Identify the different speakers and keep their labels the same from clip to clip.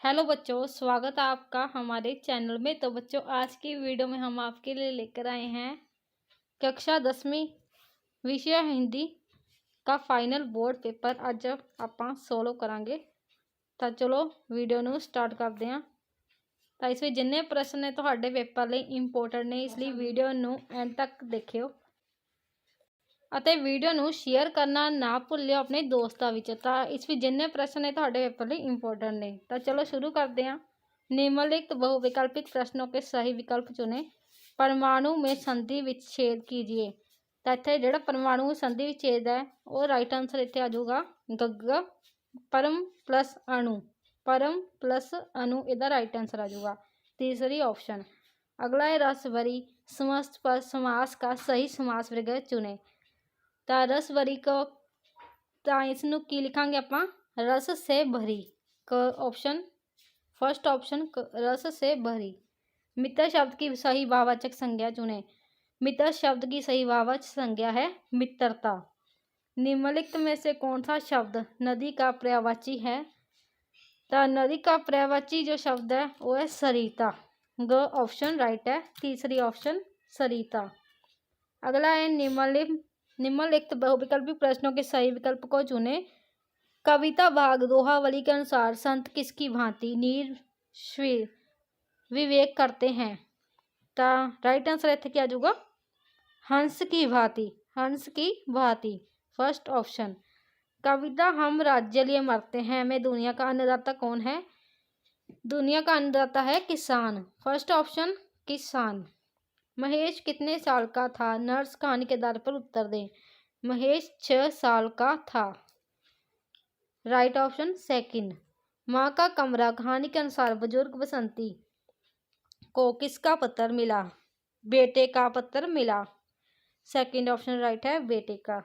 Speaker 1: Hello बच्चों, स्वागत है आपका हमारे चैनल में। तो बच्चों, आज की वीडियो में हम आपके लिए लेकर आए हैं कक्षा 10वीं विषय हिंदी का फाइनल बोर्ड पेपर। ਅੱਜ ਆਪਾਂ ਸੋਲਵ ਕਰਾਂਗੇ। ਤਾਂ ਚਲੋ ਵੀਡੀਓ ਨੂੰ ਸਟਾਰਟ ਕਰਦੇ ਹਾਂ। ਤਾਂ ਇਸ ਵਿੱਚ ਜਿੰਨੇ ਪ੍ਰਸ਼ਨ ਨੇ ਤੁਹਾਡੇ ਪੇਪਰ ਲਈ ਇੰਪੋਰਟੈਂਟ ਨੇ, ਇਸ ਲਈ ਵੀਡੀਓ ਨੂੰ ਐਂਡ ਤੱਕ ਦੇਖਿਓ ਅਤੇ ਵੀਡੀਓ ਨੂੰ शेयर करना ना भुल्लिओ अपने दोस्तों ਵਿੱਚ। ਤਾਂ ਇਸ ਵਿੱਚ ਜਿੰਨੇ ਪ੍ਰਸ਼ਨ ਨੇ ਤੁਹਾਡੇ पेपर ਲਈ इंपॉर्टेंट ने। तो चलो शुरू करते हैं। निम्नलिखित बहुविकल्पिक प्रश्नों के सही विकल्प चुने। परमाणु में संधि विच्छेद कीजिए। तो इत्थे जिहड़ा परमाणु संधि विच्छेद है वो राइट आंसर इत्थे आ जाऊगा गग्गा। परम प्लस अणु, परम प्लस अणु इहदा राइट आंसर आ जाऊगा तीसरी ऑप्शन। अगला है रसवरी समस्त पर समास का सही समास वर्ग चुने। तो रसवरी को इसनूं की लिखांगे आपां रस से भरी क ऑप्शन फर्स्ट ऑप्शन रस से भरी। मित्र शब्द की सही भाववाचक संज्ञा चुने। मित्र शब्द की सही भाववाचक संज्ञा है मित्रता। निम्नलिखित में से कौन सा शब्द नदी का पर्यायवाची है? तो नदी का पर्यायवाची जो शब्द है वो है सरिता। ग ऑप्शन राइट है तीसरी ऑप्शन सरिता। अगला है निम्नलिखित बहुविकल्पी प्रश्नों के सही विकल्प को चुने। कविता भाग दोहावली के अनुसार संत किसकी भांति निरश्वीर विवेक करते हैं? तो राइट आंसर इत्थे क्या आ जाऊगा हंस की भांति, हंस की भांति फर्स्ट ऑप्शन। कविता हम राज्य लिए मरते हैं में दुनिया का अन्नदाता कौन है? दुनिया का अन्नदाता है किसान फर्स्ट ऑप्शन किसान। महेश कितने साल का था? नर्स कहानी के आधार पर उत्तर दें। महेश 6 साल का था राइट ऑप्शन सेकंड। माँ का कमरा कहानी के अनुसार बुजुर्ग बसंती को किसका पत्र मिला? बेटे का पत्र मिला सेकंड ऑप्शन राइट है बेटे का।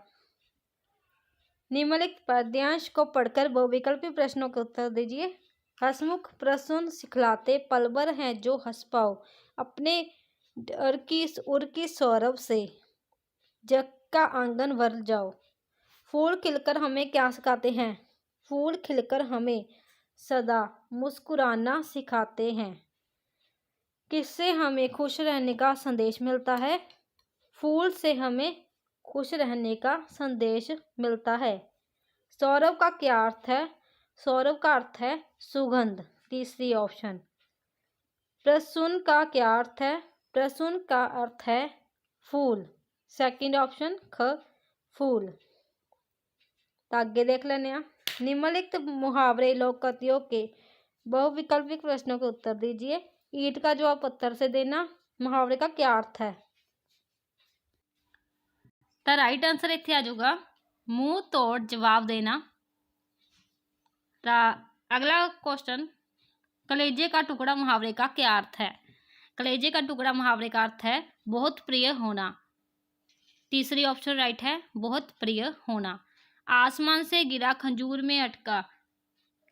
Speaker 1: निम्नलिखित पद्यांश को पढ़कर बहुविकल्पी प्रश्नों के उत्तर दीजिए। हसमुख प्रसून सिखलाते पलवर हैं जो हंस पाओ अपने उर की सौरभ से जग का आंगन भर जाओ। फूल खिलकर हमें क्या सिखाते हैं? फूल खिलकर हमें सदा मुस्कुराना सिखाते हैं। किससे हमें खुश रहने का संदेश मिलता है? फूल से हमें खुश रहने का संदेश मिलता है। सौरभ का क्या अर्थ है? सौरभ का अर्थ है सुगंध तीसरी ऑप्शन। प्रसून का क्या अर्थ है? प्रसून का अर्थ है फूल सेकंड ऑप्शन ख फूल। तो आगे देख लेने हैं। निम्नलिखित मुहावरे लोककथियों के बहुविकल्पिक प्रश्नों के उत्तर दीजिए। ईंट का जवाब पत्थर से देना मुहावरे का क्या अर्थ है? तो राइट आंसर इत्थे आ जाऊगा मुंह तोड़ जवाब देना। तो अगला क्वेश्चन कलेजे का टुकड़ा मुहावरे का क्या अर्थ है? कलेजे का टुकड़ा मुहावरे का अर्थ है बहुत प्रिय होना तीसरी ऑप्शन राइट है बहुत प्रिय होना। आसमान से गिरा खंजूर में अटका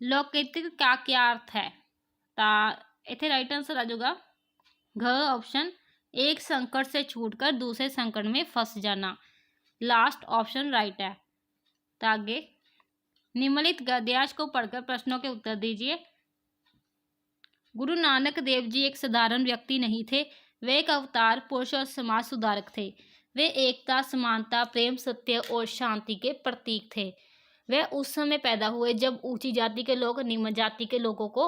Speaker 1: लोककृति का क्या अर्थ है? तो इथे राइट आंसर आ जाऊगा घ ऑप्शन एक संकट से छूटकर दूसरे संकट में फंस जाना लास्ट ऑप्शन राइट है। तो आगे निम्नलिखित गद्यांश को पढ़कर प्रश्नों के उत्तर दीजिए। गुरु नानक देव जी एक साधारण व्यक्ति नहीं थे, वे एक अवतार पुरुष और समाज सुधारक थे। वे एकता समानता प्रेम सत्य और शांति के प्रतीक थे। वे उस समय पैदा हुए जब ऊंची जाति के लोग निम्न जाति के लोगों को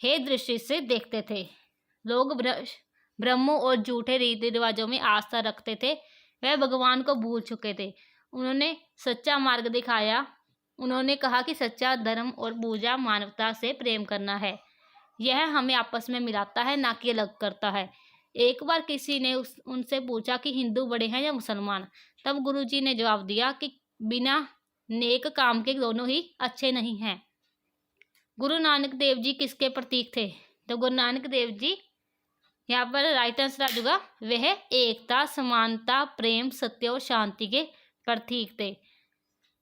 Speaker 1: हे दृष्टि से देखते थे। लोग ब्रह्मों और झूठे रीति रिवाजों में आस्था रखते थे। वह भगवान को भूल चुके थे। उन्होंने सच्चा मार्ग दिखाया। उन्होंने कहा कि सच्चा धर्म और पूजा मानवता से प्रेम करना है। यह हमें आपस में मिलाता है ना कि अलग करता है। एक बार किसी ने उनसे पूछा कि हिंदू बड़े हैं या मुसलमान? तब गुरुजी ने जवाब दिया कि बिना नेक काम के दोनों ही अच्छे नहीं हैं। गुरु नानक देव जी किसके प्रतीक थे? तो गुरु नानक देव जी यहाँ पर राइट आंसर आ जाएगा वह एकता समानता प्रेम सत्य और शांति के प्रतीक थे।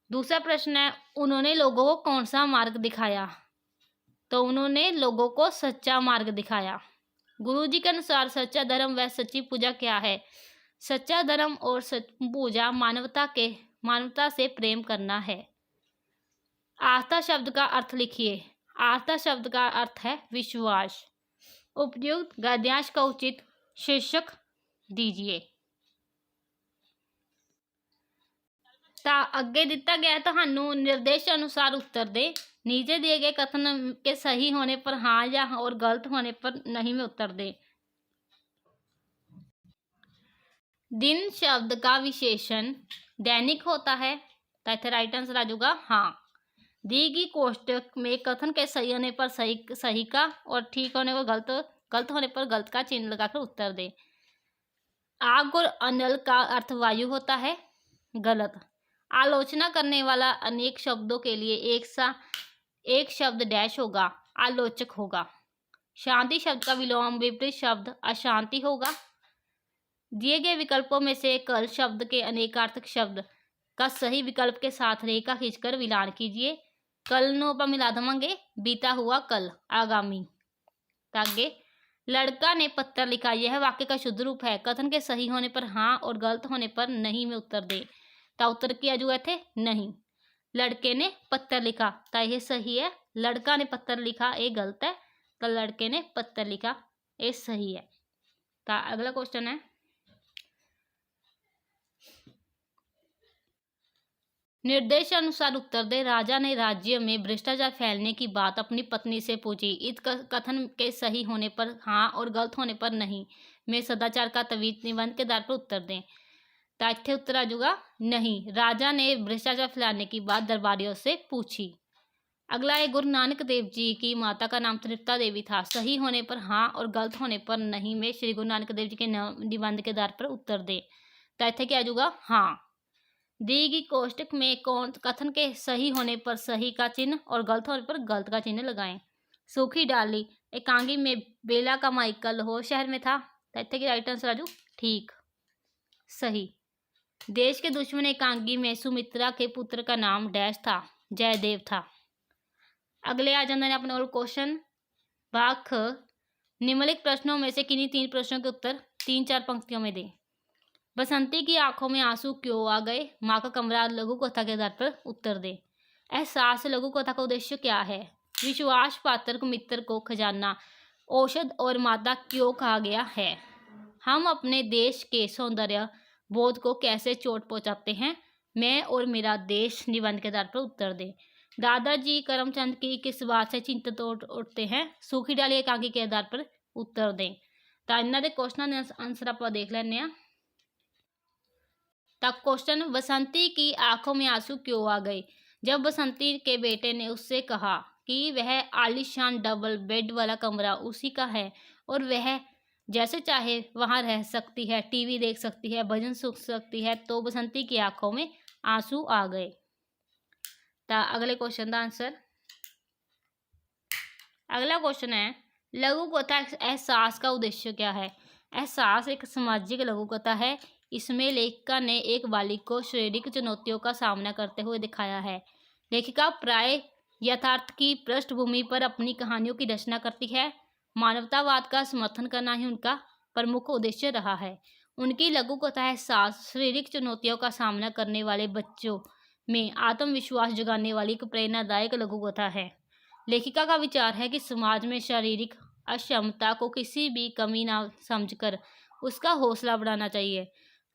Speaker 1: दूसरा प्रश्न है उन्होंने लोगों को कौन सा मार्ग दिखाया? तो उन्होंने लोगों को सच्चा मार्ग दिखाया। गुरुजी के अनुसार सच्चा धर्म व सच्ची पूजा क्या है? सच्चा धर्म और पूजा मानवता से प्रेम करना है। आस्था शब्द का अर्थ लिखिए। आस्था शब्द का अर्थ है विश्वास। उपयुक्त गद्यांश का उचित शीर्षक दीजिए। ਤਾਂ ਅੱਗੇ ਦਿੱਤਾ गया ਤੁਹਾਨੂੰ निर्देश अनुसार उत्तर दे। नीचे दिए गए कथन के सही होने पर हाँ या और गलत होने पर नहीं में उत्तर दे। दिन शब्द का विशेषण दैनिक होता है, तो इतना राइट आंसर आ जाएगा हाँ। दी गई कोष्टक में कथन के सही होने पर सही का और ठीक होने पर गलत होने पर गलत का चिन्ह लगाकर उत्तर दे। आग और अनल का अर्थ वायु होता है, गलत। आलोचना करने वाला अनेक शब्दों के लिए एक शब्द डैश होगा, आलोचक होगा। शांति शब्द का विलोम विपरीत शब्द अशांति होगा। दिए गए विकल्पों में से कल शब्द के अनेकार्थक शब्द का सही विकल्प के साथ रेखा खींचकर विलान कीजिए। कल नो पर मिला देंगे बीता हुआ कल, आगामी। आगे लड़का ने पत्र लिखा, यह वाक्य का शुद्ध रूप है। कथन के सही होने पर हाँ और गलत होने पर नहीं में उत्तर दे। ता उत्तर किया जो थे नहीं। लड़के ने पत्र लिखा, ता यह सही है। लड़का ने पत्र लिखा ये गलत है, तो लड़के ने पत्र लिखा ये सही है। ता अगला क्वेश्चन है, निर्देश अनुसार उत्तर दे। राजा ने राज्य में भ्रष्टाचार फैलने की बात अपनी पत्नी से पूछी। इस कथन के सही होने पर हाँ और गलत होने पर नहीं में सदाचार का तवीत निबंध के आधार पर उत्तर दें। तो इत्थे उत्तर आ जाऊगा नहीं। राजा ने भ्रष्टाचार फैलाने की बात दरबारियों से पूछी। अगला है, गुरु नानक देव जी की माता का नाम तृप्ता देवी था। सही होने पर हाँ और गलत होने पर नहीं में श्री गुरु नानक देव जी के निबंध के आधार पर उत्तर दे। तो इत्थे क्या आ जाऊगा हाँ। दी गई कोष्टक में कौन कथन के सही होने पर सही का चिन्ह और गलत होने पर गलत का चिन्ह लगाएं। सूखी डाली एकांगी में बेला का माइकल लाहौर शहर में था, तो इत्थे की राइट आंसर आ जाऊ ठीक सही। देश के दुश्मन एकांगी में सुमित्रा के पुत्र का नाम डैश था, जयदेव था। अगले आ जाते हैं अपने और क्वेश्चन भाग ख। निम्नलिखित प्रश्नों में से किन्हीं 3 प्रश्नों के उत्तर 3-4 पंक्तियों में दें। बसंती की आंखों में आंसू क्यों आ गए? माँ का कमरा लघु कथा के आधार पर उत्तर दे। एहसास लघु कथा का उद्देश्य क्या है? विश्वास पात्र मित्र को खजाना औषध और माता क्यों कहा गया है? हम अपने देश के सौंदर्य बोध को कैसे चोट पहुंचाते हैं? मैं और मेरा देश निबंध के आधार पर उत्तर दे। दादाजी करमचंद की किस बात से चिंतित उठते हैं? सूखी डाली एकांकी के आधार पर उत्तर दें। तो इन्हों के क्वेश्चन आंसर आप देख लें। तब क्वेश्चन, बसंती की आंखों में आंसू क्यों आ गए? जब बसंती के बेटे ने उससे कहा कि वह आलीशान डबल बेड वाला कमरा उसी का है और वह जैसे चाहे वहां रह सकती है, टीवी देख सकती है, भजन सुन सकती है, तो बसंती की आंखों में आंसू आ गए। तो अगले क्वेश्चन का आंसर, अगला क्वेश्चन है, लघु कथा एहसास का उद्देश्य क्या है? एहसास एक सामाजिक लघु कथा है। इसमें लेखिका ने एक बालिक को शारीरिक चुनौतियों का सामना करते हुए दिखाया है। लेखिका प्राय यथार्थ की पृष्ठभूमि पर अपनी कहानियों की रचना करती है। मानवतावाद का समर्थन करना ही उनका प्रमुख उद्देश्य रहा है। उनकी लघु कथा एहसास शारीरिक चुनौतियों का सामना करने वाले बच्चों में आत्मविश्वास जगाने वाली एक प्रेरणादायक लघु कथा है। लेखिका का विचार है कि समाज में शारीरिक अक्षमता को किसी भी कमी ना समझकर उसका हौसला बढ़ाना चाहिए।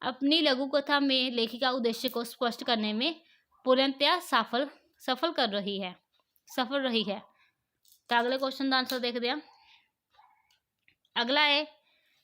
Speaker 1: अपनी लघु कथा में लेखिका उद्देश्य को स्पष्ट करने में पूर्णतया सफल रही है। तो अगले क्वेश्चन का आंसर देखते हैं। अगला है,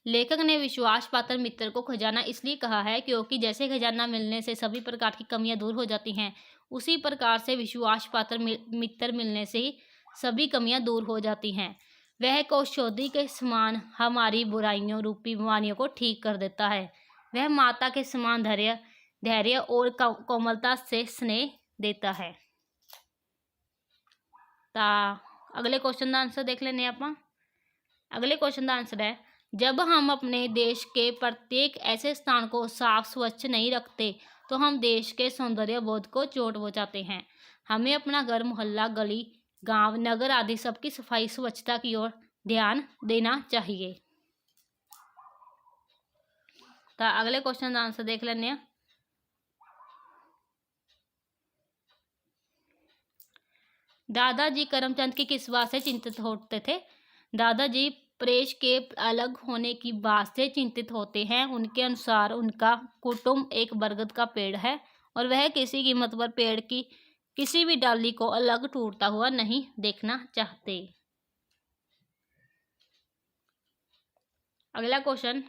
Speaker 1: लेखक ने विश्वास पात्र मित्र को खजाना इसलिए कहा है क्योंकि जैसे खजाना मिलने से सभी प्रकार की कमियां दूर हो जाती हैं, उसी प्रकार से विश्वास पात्र मित्र मिलने से ही सभी कमियां दूर हो जाती हैं। वह औषधि के समान हमारी बुराइयों रूपी बीमारियों को ठीक कर देता है। वह माता के समान धैर्य और कोमलता से स्नेह देता है। तो अगले क्वेश्चन का आंसर देख लेने आप। अगले क्वेश्चन का आंसर है, जब हम अपने देश के प्रत्येक ऐसे स्थान को साफ स्वच्छ नहीं रखते तो हम देश के सौंदर्य बोध को चोट पहुंचाते हैं। हमें अपना घर, मोहल्ला, गली, गांव, नगर आदि सबकी सफाई स्वच्छता की ओर ध्यान देना चाहिए। तो अगले क्वेश्चन का आंसर देख लेने। दादाजी करमचंद की किस बात से चिंतित होते थे? दादाजी प्रेष के अलग होने की बात से चिंतित होते हैं। उनके अनुसार उनका कुटुंब एक बरगद का पेड़ है और वह किसी कीमत पर पेड़ की किसी भी डाली को अलग टूटता हुआ नहीं देखना चाहते। अगला क्वेश्चन,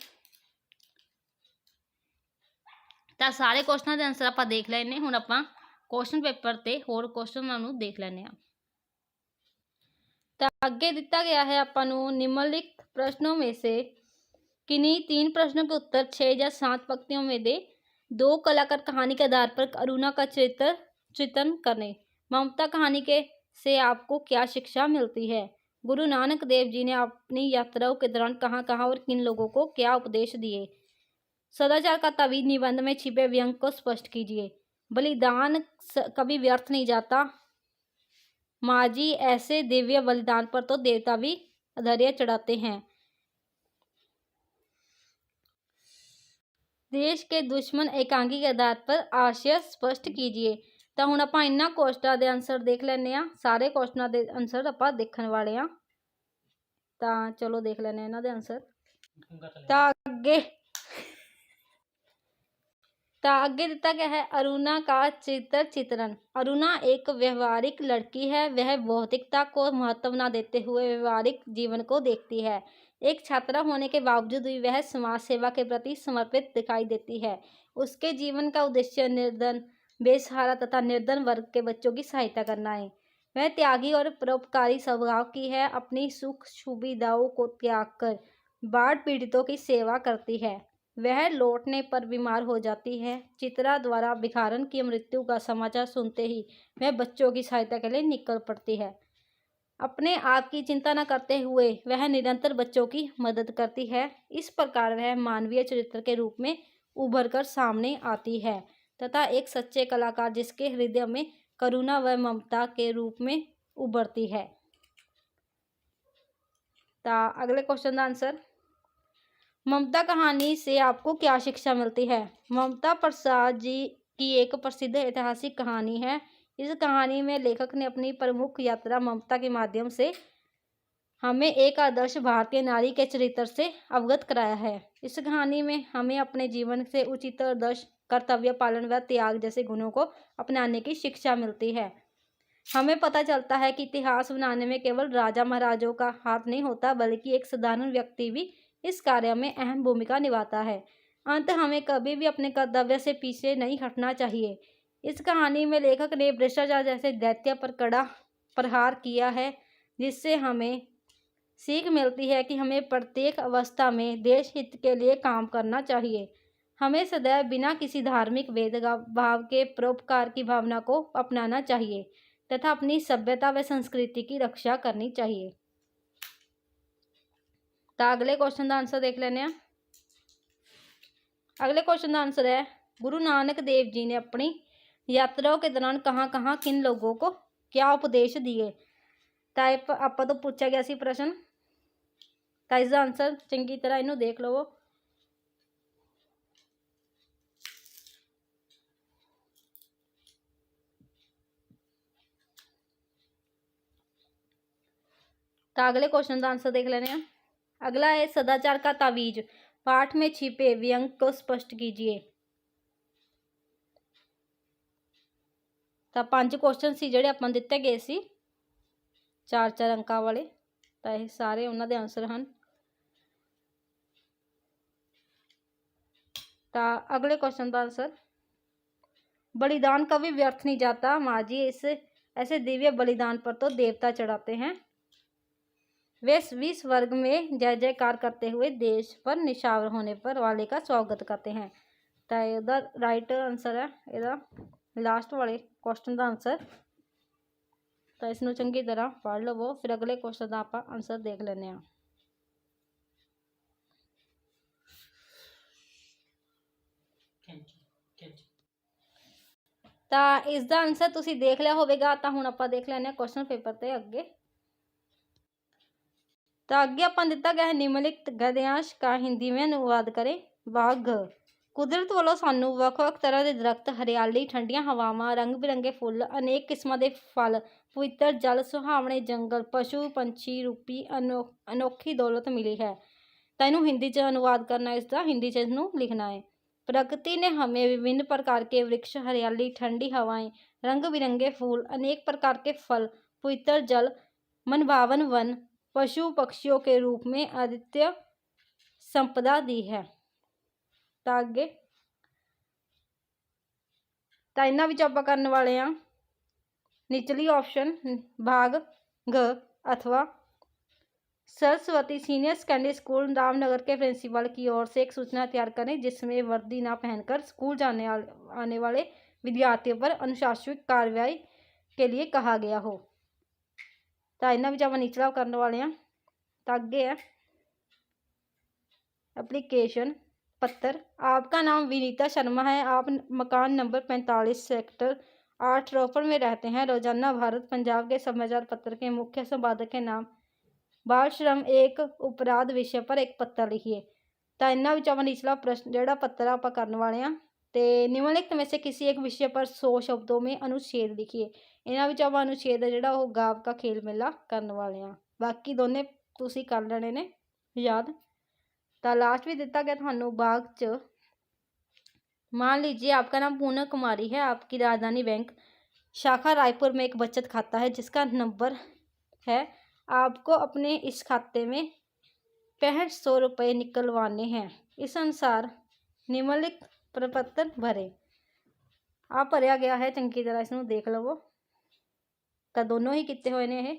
Speaker 1: ਤਾਂ ਸਾਰੇ क्वेश्चन के आंसर आप देख लेने। हुण आपां क्वेश्चन पेपर ते होर क्वेश्चन नूं देख लैने आ। ਤਾਂ ਅੱਗੇ ਦਿੱਤਾ गया है ਆਪਾਂ ਨੂੰ निम्नलिखित प्रश्नों में से किन्हीं 3 प्रश्नों के उत्तर 6 या 7 पंक्तियों में दे। 2 कलाकार कहानी के आधार पर अरुणा का चित्रण करें। ममता कहानी के से आपको क्या शिक्षा मिलती है? गुरु नानक देव जी ने अपनी यात्राओं के दौरान कहाँ कहाँ और किन लोगों को क्या उपदेश दिए? सदाचार का तवीज निबंध में छिपे व्यंग को स्पष्ट कीजिए। बलिदान कभी व्यर्थ नहीं जाता। माँ जी ऐसे दिव्य बलिदान पर तो देवता भी धैर्य चढ़ाते हैं। देश के दुश्मन एकांकी के आधार पर आशय स्पष्ट कीजिए। तो हुण आपां इन्हां क्वेश्चनां दे आंसर देख लैने आ। सारे क्वेश्चनां दे आंसर आपां देखण वाले आ। तां चलो देख लैने इन्हां दे आंसर। आगे दिता गया है अरुणा का चित्रण। अरुणा एक व्यवहारिक लड़की है। वह भौतिकता को महत्व न देते हुए व्यवहारिक जीवन को देखती है। एक छात्रा होने के बावजूद भी वह समाज सेवा के प्रति समर्पित दिखाई देती है। उसके जीवन का उद्देश्य निर्धन, बेसहारा तथा निर्धन वर्ग के बच्चों की सहायता करना है। वह त्यागी और परोपकारी स्वभाव की है। अपनी सुख सुविधाओं को त्याग कर बाढ़ पीड़ितों की सेवा करती है। वह लौटने पर बीमार हो जाती है। चित्रा द्वारा भिखारन की मृत्यु का समाचार सुनते ही वह बच्चों की सहायता के लिए निकल पड़ती है। अपने आप की चिंता न करते हुए वह निरंतर बच्चों की मदद करती है। इस प्रकार वह मानवीय चरित्र के रूप में उभर कर सामने आती है तथा एक सच्चे कलाकार जिसके हृदय में करुणा व ममता के रूप में उभरती है। अगले क्वेश्चन का आंसर, ममता कहानी से आपको क्या शिक्षा मिलती है? ममता प्रसाद जी की एक प्रसिद्ध ऐतिहासिक कहानी है। इस कहानी में लेखक ने अपनी प्रमुख यात्रा ममता के माध्यम से हमें एक आदर्श भारतीय नारी के चरित्र से अवगत कराया है। इस कहानी में हमें अपने जीवन से उचित आदर्श, कर्तव्य पालन व त्याग जैसे गुणों को अपनाने की शिक्षा मिलती है। हमें पता चलता है कि इतिहास बनाने में केवल राजा महाराजों का हाथ नहीं होता, बल्कि एक साधारण व्यक्ति भी इस कार्य में अहम भूमिका निभाता है। अंत हमें कभी भी अपने कर्तव्य से पीछे नहीं हटना चाहिए। इस कहानी में लेखक ने भ्रष्टाचार जैसे दैत्य पर कड़ा प्रहार किया है, जिससे हमें सीख मिलती है कि हमें प्रत्येक अवस्था में देश हित के लिए काम करना चाहिए। हमें सदैव बिना किसी धार्मिक भेदभाव के परोपकार की भावना को अपनाना चाहिए तथा अपनी सभ्यता व संस्कृति की रक्षा करनी चाहिए। तो अगले क्वेश्चन का आंसर देख लेने। अगले क्वेश्चन का आंसर है, गुरु नानक देव जी ने अपनी यात्राओं के दौरान कहाँ कहाँ किन लोगों को क्या उपदेश दिए? टाइप आप तो पूछा गया सी प्रश्न। तो इसका आंसर चंगी तरह इनू देख लो। तो अगले क्वेश्चन का आंसर देख लेने। अगला है सदाचार का तावीज। पाठ में छिपे व्यंग को स्पष्ट कीजिए। तो 5 क्वेश्चन सी जिहड़े आपां दिते गए सी 4-4 अंकां वाले, तो ये सारे उन्हां दे आंसर हैं। तो अगले क्वेश्चन का आंसर, बलिदान कभी व्यर्थ नहीं जाता। माँ जी ऐसे दिव्य बलिदान पर तो देवता चढ़ाते हैं। वे 20 वर्ग में जय जयकार करते हुए देश पर निशावर होने पर वाले का स्वागत करते हैं। तो यदा राइट आंसर है यदा लास्ट वाले क्वेश्चन का आंसर। तो इसनों चंगी तरह पढ़ लवो, फिर अगले क्वेश्चन का आप आंसर देख लेने। तो इसका आंसर तुसी देख लिया होगा। तो हुण आपां देख लेने क्वेश्चन पेपर ते अगे। तो अगे आपां दिता गया है निम्नलिखित गद्यांश का हिंदी में अनुवाद करें। बाघ ਕੁਦਰਤ ਵੱਲੋਂ ਸਾਨੂੰ ਵੱਖ-ਵੱਖ ਤਰ੍ਹਾਂ ਦੇ ਦਰਖਤ, ਹਰਿਆਲੀ, ਠੰਡੀਆਂ ਹਵਾਵਾਂ, ਰੰਗ-ਬਿਰੰਗੇ ਫੁੱਲ, ਅਨੇਕ ਕਿਸਮਾਂ ਦੇ ਫਲ, ਪਵਿੱਤਰ ਜਲ, ਸੁਹਾਵਣੇ ਜੰਗਲ, ਪਸ਼ੂ, ਪੰਛੀ ਰੂਪੀ ਅਨੋਖੀ ਦੌਲਤ ਮਿਲੀ ਹੈ। ਤਾਂ ਇਹਨੂੰ हिंदी च अनुवाद करना है, इसका हिंदी च इसनूं लिखना है। प्रकृति ने हमें विभिन्न प्रकार के वृक्ष, हरियाली, ठंडी हवाएं, रंग बिरंगे फूल, अनेक प्रकार के फल, पवित्र जल, मनभावन वन, पशु पक्षियों के रूप में अद्वितीय संपदा दी है। ਤਾਂ ਅੱਗੇ ਤਾਂ ਇਹਨਾਂ ਵਿੱਚ ਆਪਾਂ ਕਰਨ ਵਾਲੇ ਆ ਨਿਚਲੀ ऑप्शन भाग ग अथवा Saraswati senior secondary school Ramnagar के प्रिंसिपल की ओर से एक सूचना तैयार करें जिसमें वर्दी ना पहनकर स्कूल आने वाले विद्यार्थियों पर अनुशासनिक कार्रवाई के लिए कहा गया हो। तो इन्होंने भी आप निचला करने वाले हैं। तो अगे है एप्लीकेशन पत्र। आपका नाम विनीता शर्मा है। आप मकान नंबर 45 सेक्टर 8 रोपड़ में रहते हैं। रोजाना भारत पंजाब के समाचार पत्र के मुख्य संपादक के नाम बाल श्रम एक उपराध विषय पर एक पत्र लिखिए। तो इन्होंने भी आप निचला प्रश्न जोड़ा पत्र आप करने वाले हैं। तो निम्नलिखित में से किसी एक विषय पर 100 शब्दों में अनुच्छेद लिखिए। इन्होंने भी आप अनुच्छेद जोड़ा वो गाँव का खेल मेला करने वाले हैं। बाकी दोनों तुसी कर लेने ने याद। तो लास्ट भी दिता गया थानू बाग च। मान लीजिए आपका नाम पूनम कुमारी है। आपकी राजधानी बैंक शाखा रायपुर में एक बचत खाता है जिसका नंबर है। आपको अपने इस खाते में 6500 रुपये निकलवाने हैं। इस अनुसार निम्नलिखित प्रपत्र भरें। आप भरिया गया है चंगी तरह, इसनूं देख लवो। तो दोनों ही किते हुए ने।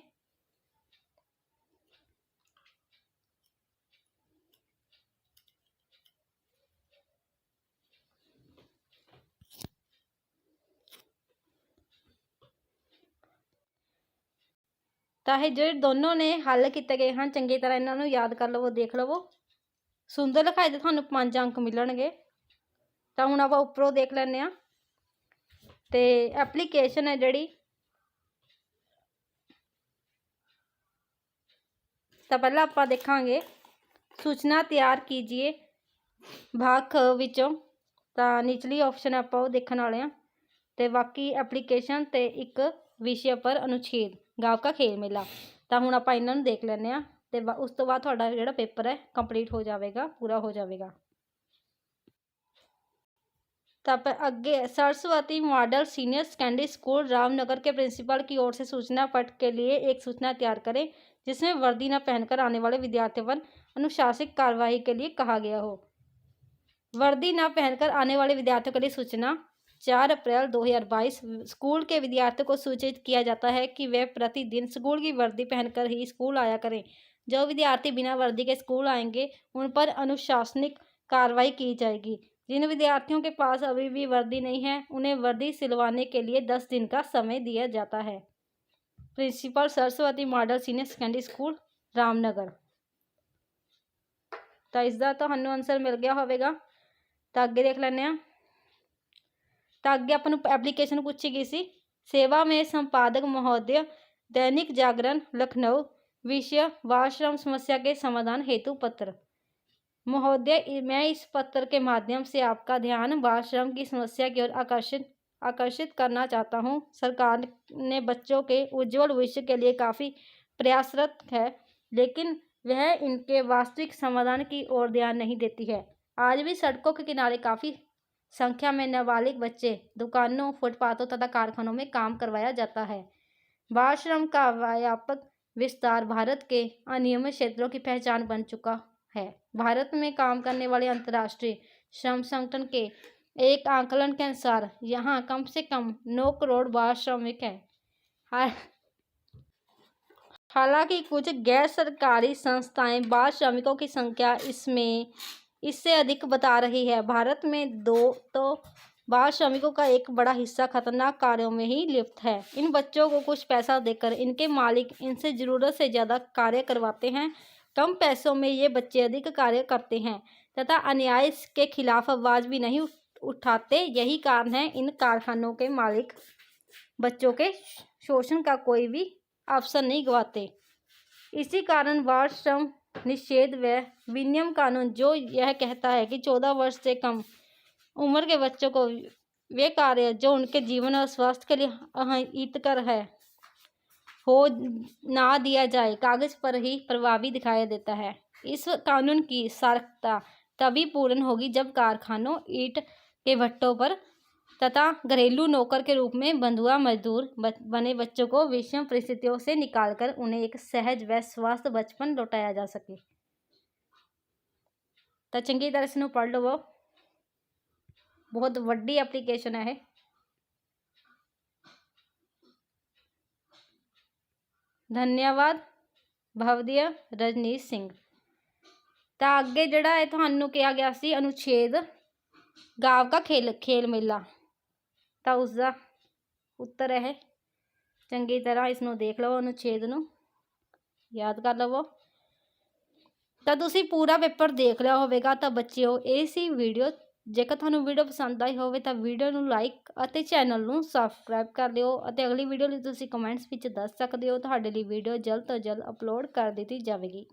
Speaker 1: तो ये जो दोनों ने हल किए गए हैं चंगी तरह इन्हों याद कर लवो, देख लवो। सुंदर लिखाई तो थानू 5 अंक मिलणगे। तो हुण आपां उपरों देख लैंदे आ। तो एप्लीकेशन है जिहड़ी, तो पहला आपां देखांगे सूचना तैयार कीजिए भाग ख विचों। तो निचली ऑप्शन आपां देखण वाले आ। तो बाकी एप्लीकेशन तो एक विषय पर अनुच्छेद गाँव का खेल मेला। तो हुण आपां इन्हां नूं देख लैंदे आ। तो उस तो बाद तुहाडा जिहड़ा पेपर है कंप्लीट हो जाएगा, पूरा हो जाएगा। तो आप अगे Saraswati model senior secondary school Ramnagar के प्रिंसिपल की ओर से सूचना पट के लिए एक सूचना तैयार करें जिसमें वर्दी न पहनकर आने वाले विद्यार्थियों पर अनुशासनिक कार्रवाई के लिए कहा गया हो। वर्दी न पहनकर आने वाले विद्यार्थियों के लिए सूचना 4 अप्रैल 2022 स्कूल के विद्यार्थियों को सूचित किया जाता है कि वे प्रतिदिन स्कूल की वर्दी पहनकर ही स्कूल आया करें। जो विद्यार्थी बिना वर्दी के स्कूल आएंगे उन पर अनुशासनिक कार्रवाई की जाएगी। जिन विद्यार्थियों के पास अभी भी वर्दी नहीं है उन्हें वर्दी सिलवाने के लिए 10 दिन का समय दिया जाता है। Principal Saraswati model senior secondary school Ramnagar. तो इसका तो हमें आंसर मिल गया होगा। तो अगे देख लें। तो अगे अपन एप्लीकेशन पूछी गई सी। सेवा में संपादक महोदय दैनिक जागरण लखनऊ विषय बालश्रम समस्या के समाधान हेतु पत्र। महोदय, मैं इस पत्र के माध्यम से आपका ध्यान बालश्रम की समस्या की ओर आकर्षित करना चाहता हूं। सरकार ने बच्चों के उज्जवल भविष्य के लिए काफ़ी प्रयासरत है लेकिन वह इनके वास्तविक समाधान की ओर ध्यान नहीं देती है। आज भी सड़कों के किनारे काफ़ी संख्या में नाबालिग बच्चे दुकानों, फुटपाथों तथा कारखानों में काम करवाया जाता है। बाल श्रम का व्यापक विस्तार भारत के अनियमित क्षेत्रों की पहचान बन चुका है। भारत में काम करने वाले अंतर्राष्ट्रीय श्रम संगठन के एक आंकलन के अनुसार यहाँ कम से कम 9 करोड़ बाल श्रमिक हैं। हालांकि कुछ गैर सरकारी संस्थाएं बाल श्रमिकों की संख्या इससे अधिक बता रही है। भारत में तो बाल श्रमिकों का एक बड़ा हिस्सा खतरनाक कार्यों में ही लिप्त है। इन बच्चों को कुछ पैसा देकर इनके मालिक इनसे ज़रूरत से ज़्यादा कार्य करवाते हैं। कम पैसों में ये बच्चे अधिक कार्य करते हैं तथा अन्याय के खिलाफ आवाज़ भी नहीं उठाते। यही कारण है इन कारखानों के मालिक बच्चों के शोषण का कोई भी अवसर नहीं गंवाते। इसी कारण बाल श्रम निषेध व विनियम कानून जो यह कहता है कि 14 वर्ष से कम उम्र के बच्चों को वे कार्य जो उनके जीवन और स्वास्थ्य के लिए हितकर है हो ना दिया जाए, कागज पर ही प्रभावी दिखाई देता है। इस कानून की सार्थकता तभी पूर्ण होगी जब कारखानों, ईंट के भट्टों पर तथा घरेलू नौकर के रूप में बंधुआ मजदूर बने बच्चों को विषम परिस्थितियों से निकालकर उन्हें एक सहज व स्वस्थ बचपन लौटाया जा सके। तो चंगी तरह से पढ़ लो, वो बहुत वड्डी एप्लीकेशन है। धन्यवाद भवदीय रजनीश सिंह। तो अगे जिहड़ा है तुहानू कहा गया सी अनुच्छेद गांव का खेल मेला, तो उसका उत्तर है चंगी तरह इसनों देख लो, अनुच्छेद नूं याद कर लवो। तो तुसीं पूरा पेपर देख लिया होवेगा। तो बच्चिओ ये सी वीडियो, जेकर तुहानू वीडियो पसंद आई होवे तो वीडियो नूं लाइक और चैनल नूं सबसक्राइब कर लिओ। अगली वीडियो लई तुसीं कमेंट्स विच दस सकदे हो। तुहाडे लई वीडियो जल्द तो जल्द अपलोड कर दी जाएगी।